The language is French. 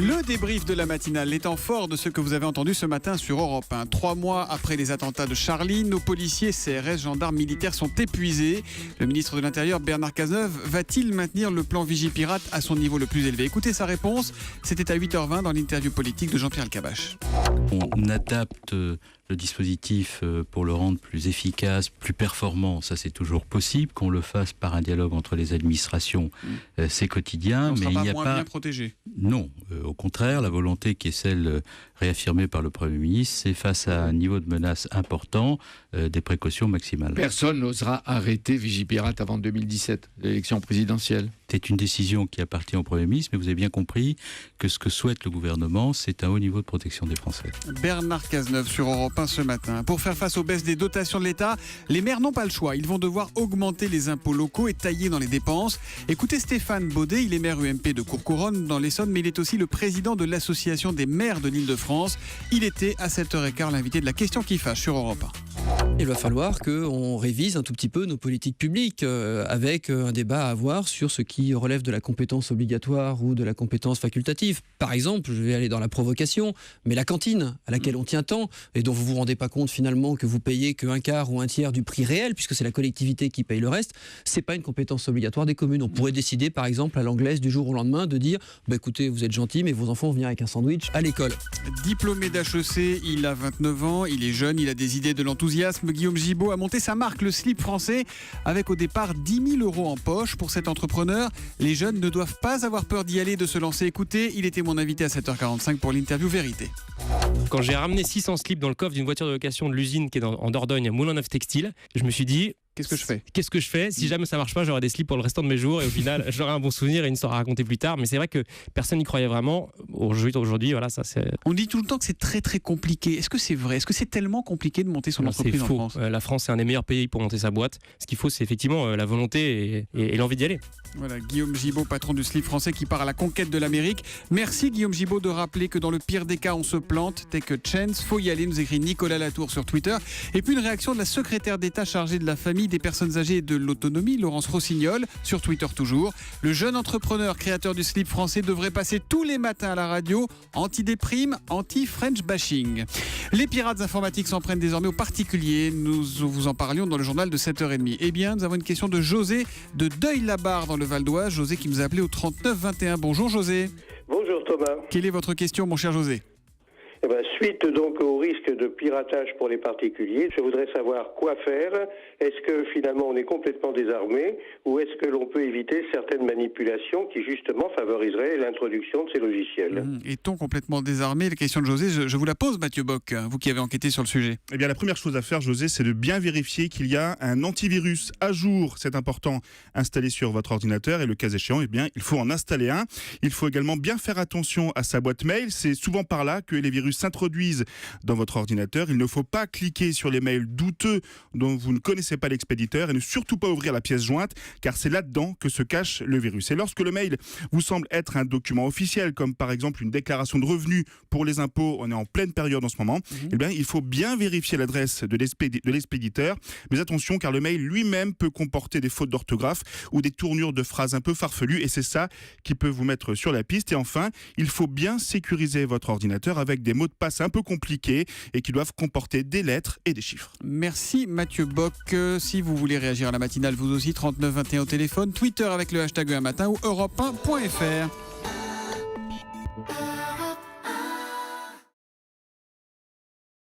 Le débrief de la matinale, les temps forts de ce que vous avez entendu ce matin sur Europe 1. 3 mois après les attentats de Charlie, nos policiers, CRS, gendarmes, militaires sont épuisés. Le ministre de l'Intérieur, Bernard Cazeneuve, va-t-il maintenir le plan Vigipirate à son niveau le plus élevé? Écoutez sa réponse, c'était à 8h20 dans l'interview politique de Jean-Pierre Elkabbach. On adapte le dispositif pour le rendre plus efficace, plus performant. Ça, c'est toujours possible. Qu'on le fasse par un dialogue entre les administrations, c'est quotidien. Mais il n'y a pas bien protégé. Non, au contraire, la volonté qui est celle réaffirmée par le Premier ministre, c'est face à un niveau de menace important, des précautions maximales. Personne n'osera arrêter Vigipirate avant 2017, l'élection présidentielle. C'est une décision qui appartient au Premier ministre, mais vous avez bien compris que ce que souhaite le gouvernement, c'est un haut niveau de protection des Français. Bernard Cazeneuve sur Europe 1 ce matin. Pour faire face aux baisses des dotations de l'État, les maires n'ont pas le choix. Ils vont devoir augmenter les impôts locaux et tailler dans les dépenses. Écoutez Stéphane Baudet, il est maire UMP de Courcouronnes dans l'Essonne, mais il est aussi le président de l'Association des maires de l'Île-de-France. Il était à 7h15 l'invité de la question qui fâche sur Europe 1. Il va falloir qu'on révise un tout petit peu nos politiques publiques avec un débat à avoir sur ce qui relève de la compétence obligatoire ou de la compétence facultative. Par exemple, je vais aller dans la provocation, mais la cantine à laquelle on tient tant et dont vous vous rendez pas compte finalement que vous payez qu'un quart ou un tiers du prix réel puisque c'est la collectivité qui paye le reste, c'est pas une compétence obligatoire des communes. On pourrait décider par exemple à l'anglaise du jour au lendemain de dire écoutez, vous êtes gentil mais vos enfants vont venir avec un sandwich à l'école. Diplômé d'HEC, il a 29 ans, il est jeune, il a des idées, de l'enthousiasme. Guillaume Gibaud a monté sa marque, le slip français, avec au départ 10 000 € en poche. Pour cet entrepreneur, les jeunes ne doivent pas avoir peur d'y aller, de se lancer. Écoutez, il était mon invité à 7h45 pour l'interview Vérité. Quand j'ai ramené 600 slips dans le coffre d'une voiture de location de l'usine qui est en Dordogne, à Moulin-Neuf Textile, je me suis dit... Qu'est-ce que je fais? Si jamais ça marche pas, j'aurai des slips pour le restant de mes jours et au final, j'aurai un bon souvenir et une histoire à raconter plus tard. Mais c'est vrai que personne n'y croyait vraiment. Aujourd'hui, voilà, ça c'est... On dit tout le temps que c'est très très compliqué. Est-ce que c'est vrai? Est-ce que c'est tellement compliqué de monter son entreprise en France? La France, c'est un des meilleurs pays pour monter sa boîte. Ce qu'il faut, c'est effectivement la volonté et l'envie d'y aller. Voilà, Guillaume Gibaud, patron du slip français qui part à la conquête de l'Amérique. Merci Guillaume Gibaud de rappeler que dans le pire des cas, on se plante. Take a chance, faut y aller, nous écrit Nicolas Latour sur Twitter. Et puis une réaction de la secrétaire d'État chargée de la famille, des personnes âgées et de l'autonomie, Laurence Rossignol, sur Twitter toujours. Le jeune entrepreneur créateur du slip français devrait passer tous les matins à la radio, anti-déprime, anti-French bashing. Les pirates informatiques s'en prennent désormais aux particuliers. Nous vous en parlions dans le journal de 7h30. Eh bien, nous avons une question de José de Deuil-la-Barre dans le Val d'Oise. José qui nous a appelé au 39 21. Bonjour José. Bonjour Thomas. Quelle est votre question, mon cher José? Suite donc au risque de piratage pour les particuliers, je voudrais savoir quoi faire. Est-ce que finalement on est complètement désarmé ou est-ce que l'on peut éviter certaines manipulations qui justement favoriseraient l'introduction de ces logiciels? Est-on complètement désarmé? La question de José, je vous la pose, Mathieu Bock, vous qui avez enquêté sur le sujet. Eh bien, la première chose à faire, José, c'est de bien vérifier qu'il y a un antivirus à jour, c'est important, installé sur votre ordinateur et le cas échéant, eh bien, il faut en installer un. Il faut également bien faire attention à sa boîte mail. C'est souvent par là que les virus s'introduisent dans votre ordinateur. Il ne faut pas cliquer sur les mails douteux dont vous ne connaissez pas l'expéditeur et ne surtout pas ouvrir la pièce jointe car c'est là-dedans que se cache le virus. Et lorsque le mail vous semble être un document officiel comme par exemple une déclaration de revenus pour les impôts, on est en pleine période en ce moment, eh bien, il faut bien vérifier l'adresse de l'expéditeur. Mais attention car le mail lui-même peut comporter des fautes d'orthographe ou des tournures de phrases un peu farfelues et c'est ça qui peut vous mettre sur la piste. Et enfin, il faut bien sécuriser votre ordinateur avec des mots de passe un peu compliqués et qui doivent comporter des lettres et des chiffres. Merci Mathieu Bock. Si vous voulez réagir à la matinale, vous aussi, 39 21 au téléphone, Twitter avec le hashtag un matin ou europe1.fr.